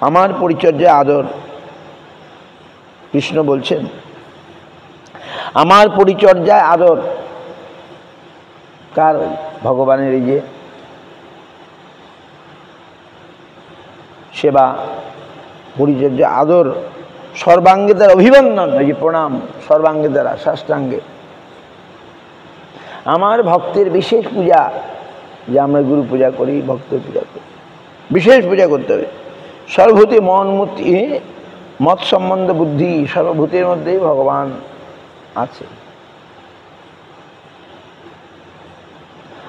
আমার পরিচর্যা আদর। কৃষ্ণ বলছেন আমার পরিচর্যায় আদর। কার? ভগবানের। এই যে সেবা, পরিচর্যা, আদর, সর্বাঙ্গে দ্বারা অভিবন্দন, এই যে প্রণাম, সর্বাঙ্গে দ্বারা, সাষ্টাঙ্গে। আমার ভক্তের বিশেষ পূজা, যে আমরা গুরু পূজা করি, ভক্তের পূজা করি, বিশেষ পূজা করতে হবে। সর্বভূতি মন মতি মত সম্বন্ধ বুদ্ধি, সর্বভূতির মধ্যেই ভগবান আছে।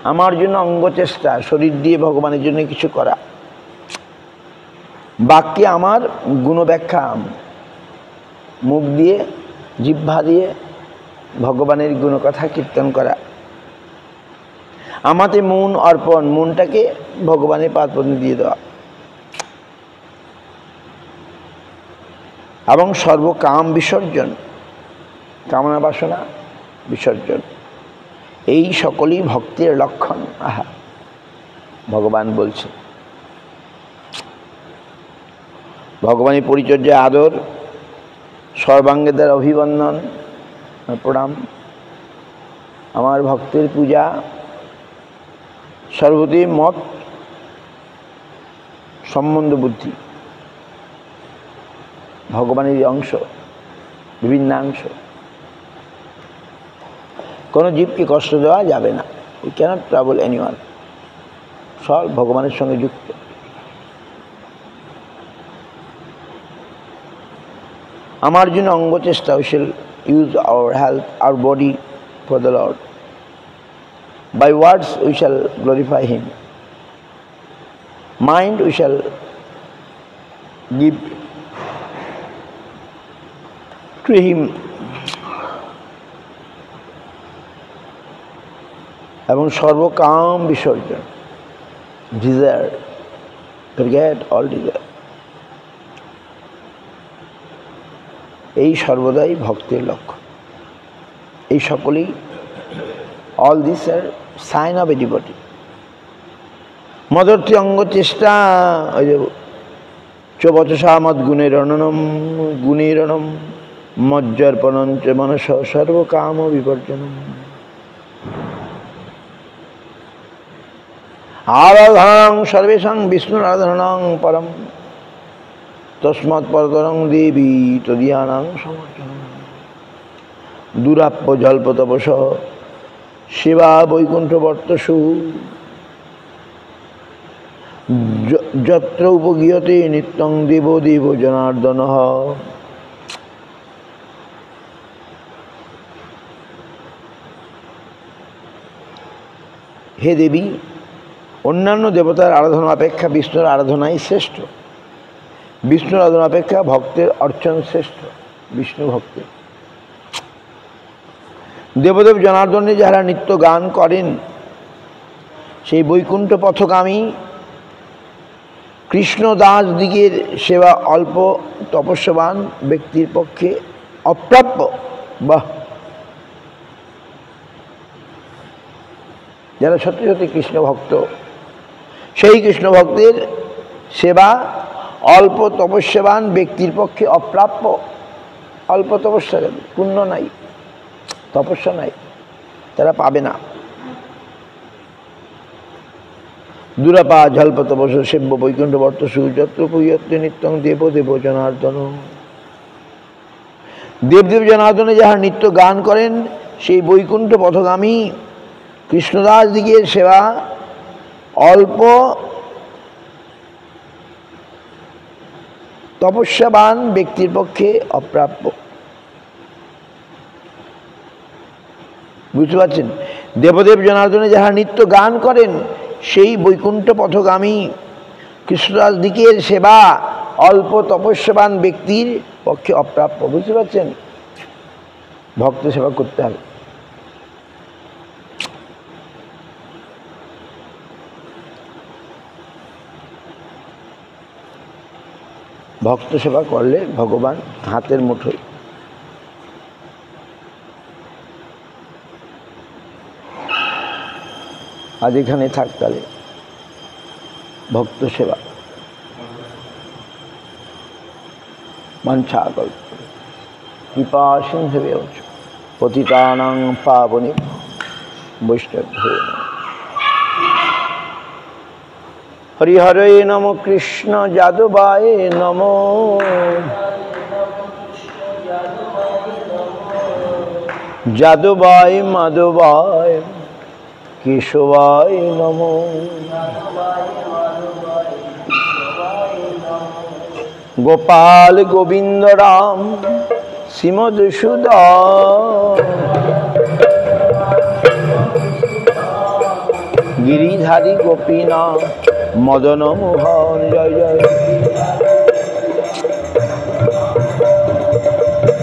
আমার জন্য অঙ্গ চেষ্টা, শরীর দিয়ে ভগবানের জন্য কিছু করা। বাক্যে আমার গুণব্যাখ্যা, মুখ দিয়ে, জিহ্বা দিয়ে ভগবানের গুণকথা কীর্তন করা। আমাতে মন অর্পণ, মনটাকে ভগবানের পাদপদ্মে দিয়ে দেওয়া। এবং সর্বকাম বিসর্জন, কামনা বাসনা বিসর্জন। এই সকলই ভক্তির লক্ষণ। আহা, ভগবান বলছে ভগবানের পরিচর্যা আদর, সর্বাঙ্গে দ্বারা অভিবন্দন প্রণাম, আমার ভক্তের পূজা, সর্বভূতি মত সম্বন্ধ বুদ্ধি, ভগবানের অংশ, বিভিন্নাংশ। কোনো জীবকে কষ্ট দেওয়া যাবে না। We cannot trouble anyone. সব ভগবানের সঙ্গে যুক্ত। আমার জন্য অঙ্গ চেষ্টা, we shall use our health, our body for the Lord. By words we shall glorify him. Mind we shall give to him. এবং সর্বকাম বিসর্জন, ডিজায়ার, ফরগেট অল ডিজায়ার। এই সর্বদাই ভক্তির লক্ষ্য। এই সকলেই, all this are sign of a devotee. মদর্থী অঙ্গ চেষ্টা, ওই যে চবচসা মদ গুণেরণনম গুণেরণম মজ্জর্পণঞ্চ মনস সর্বকাম বিবর্জনম। আরাধনাং সর্বেষাং বিষ্ণুর আরাধনাং পরম তস্মাৎ পরতরং দেবী তদীয়ানাং সমর্চনম। দুরাপ্য জল্প তপস সেবা বৈকুণ্ঠবর্তসু যত্র উপগীয়তে নিত্যং দেব দেব জনার্দন। হে দেবী, অন্যান্য দেবতার আরাধনা অপেক্ষা বিষ্ণুর আরাধনাই শ্রেষ্ঠ। বিষ্ণুর আরাধনা অপেক্ষা ভক্তের অর্চন শ্রেষ্ঠ। বিষ্ণু ভক্তের দেবদেব জনার্দনে যারা নিত্য গান করেন, সেই বৈকুণ্ঠ পথগামী কৃষ্ণদাস দিগের সেবা অল্প তপস্যবান ব্যক্তির পক্ষে অপ্রাপ্য। বাহ! যারা সত্যি সত্যি কৃষ্ণ ভক্ত, সেই কৃষ্ণ ভক্তের সেবা অল্প তপস্যাবান ব্যক্তির পক্ষে অপ্রাপ্য। অল্প তপস্যা, পুণ্য নাই, তপস্যা নাই, তারা পাবে না। দুরাপা জল্প তপস্য সেব্য বৈকুণ্ঠবর্তসু যত্র পূয়ত্তে নিত্যং দেব দেব জনার্দন। দেবদেব জনার্দনে যারা নিত্য গান করেন, সেই বৈকুণ্ঠ পথগামী কৃষ্ণদাস দিগের সেবা অল্প তপস্যাবান ব্যক্তির পক্ষে অপ্রাপ্য। বুঝতে পারছেন? দেবদেব জনার্দনে যারা নিত্য গান করেন, সেই বৈকুণ্ঠ পথগামী কৃষ্ণদাস দিগের সেবা অল্প তপস্যাবান ব্যক্তির পক্ষে অপ্রাপ্য। বুঝতে পারছেন? ভক্ত সেবা করতে হবে। ভক্ত সেবা করলে ভগবান হাতের মুঠোয়। আজ এখানে থাক তাহলে। ভক্ত সেবা মঞ্চাকল্প কৃপা সিন্ধুভ্যো পতিতানাং পাবনেভ্যো বৈষ্ণবেভ্যো নমঃ। হরিহরে নম কৃষ্ণ যাদবায় নম যাদবায় মাধবায় কেশবায় নম গোপাল গোবিন্দ রাম শ্রীমধুসূদন গিরিধারী গোপীনাথ মদন মোহন জয় জয়।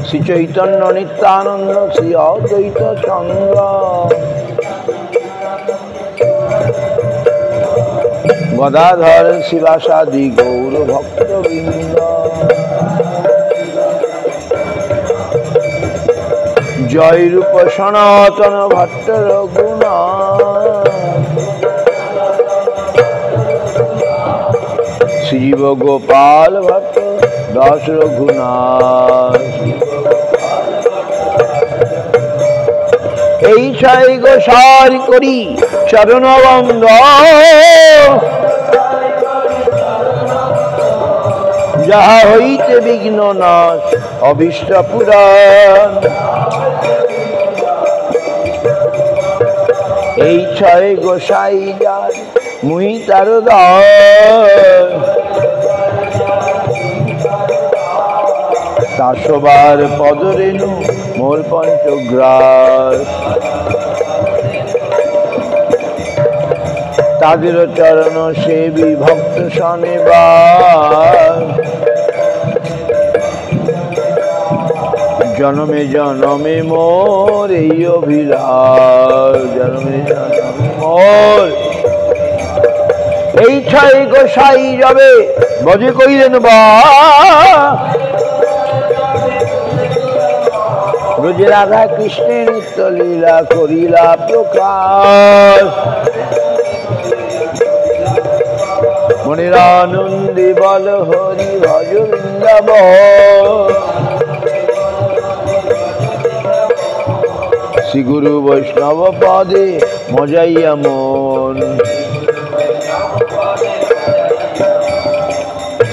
শ্রী চৈতন্য নিত্যানন্দ শ্রী অদ্বৈত চন্দ্র গদাধর শিবাসাদি গৌর ভক্তবৃন্দ জয় রূপ সনাতন ভট্ট রঘুনাথ শ্রীজীব গোপাল ভট্ট দাস রঘুনাথ। এই ছয় গোসার করি চরণ বন্দ যাহা হইতে বিঘ্ন নাশ অভীষ্ট পুরাণ। এই ছয় গোসাই যার মুই তার দাসবার পদরেণু মোর পঞ্চগ্রাস। তাদের চরণ সেবী ভক্ত শনিবার জনমে জনমে মোর এই অভিলাষ জনমে জনমে মোর। এই ছয় গোসাই যাবে বজে কইলেন বা ব্রজ রাধা কৃষ্ণের নিত্য লীলা করিলা প্রকাশ। মনের আনন্দে বল হরি ভজ বৃন্দাবন। শ্রী গুরু বৈষ্ণব পদে মজাইয়া মন।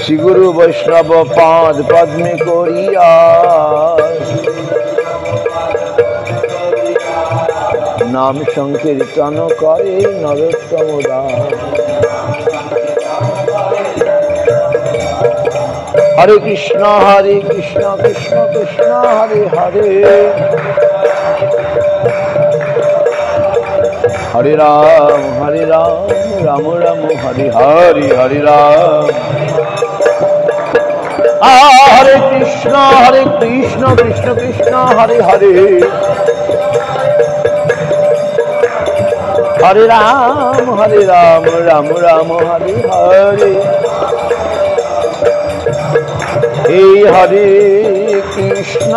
শ্রী গুরু বৈষ্ণব পাদ পদ্মে করিয়া নাম সংকীর্তন করে নরোত্তম দাস। হরে কৃষ্ণ কৃষ্ণ কৃষ্ণ হরে হরে হরে রাম রাম রাম হরে হরে হরে রাম। হরে কৃষ্ণ কৃষ্ণ কৃষ্ণ হরে হরে হরে রাম রাম রাম হরে হরে। এই হরে কৃষ্ণ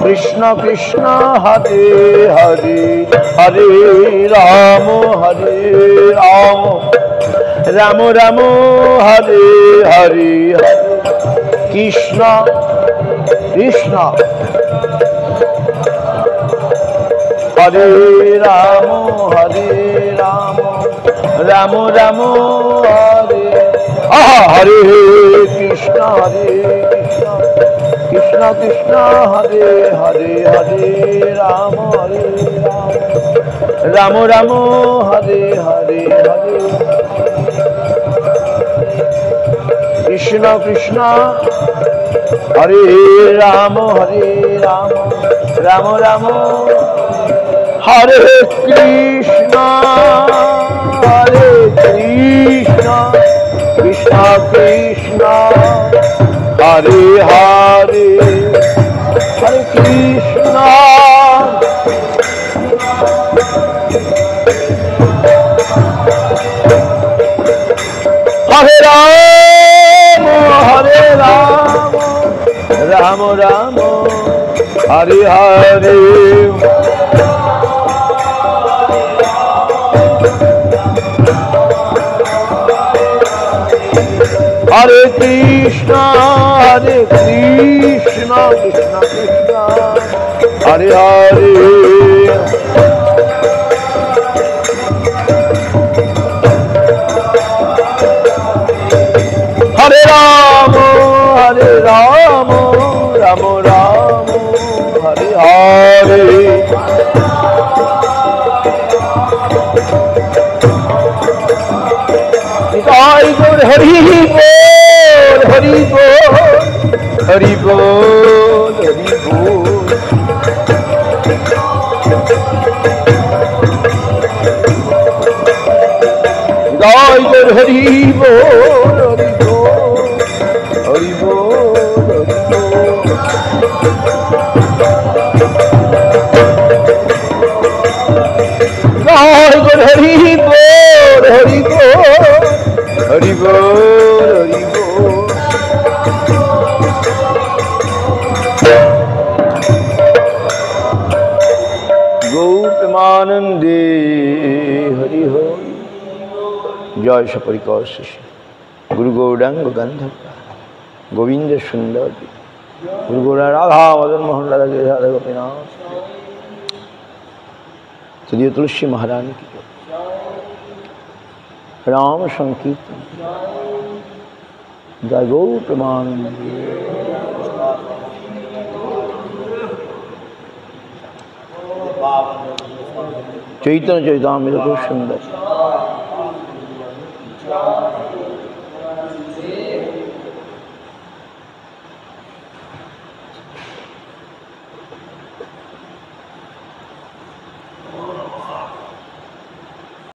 কৃষ্ণ কৃষ্ণ হরে হরে হরে রাম রাম রাম হরে হরে কৃষ্ণ কৃষ্ণ হরে রাম রাম রাম হরে হরে কৃষ্ণ কৃষ্ণ কৃষ্ণ হরে হরে হরে রাম রাম রাম হরে হরে হরে কৃষ্ণ কৃষ্ণ হরে রাম রাম রাম হরে কৃষ্ণ কৃষ্ণ কৃষ্ণ হরে হরে হরে কৃষ্ণ হরে Ram Ram Ram Hare Hare Hare Krishna, Hare Krishna, Krishna Krishna, Hare Hare. Hare Rama, Hare Rama, Rama Rama, Hare Hare. Jai Gaur Hari Bol, Hari Bol, Hari Bol, Hari Bol. Jai Gaur Hari Bol, Hari Bol, Hari Bol, Hari Bol. Jai Gaur Hari Bol, Hari Bol, Hari Bol, Hari Bol. Gaupamanande Hari Hari. Jai Saparikar Sisi Guru Gauranga Gandharva Govinda Sundar Guru Gaura Radha Madan Mohan Radha Radha Gopinath Sadiya Tulsi Maharani ki Ram Sankirtan Jai Gaupamanande. Chaitanya Charitamrita খুব সুন্দর।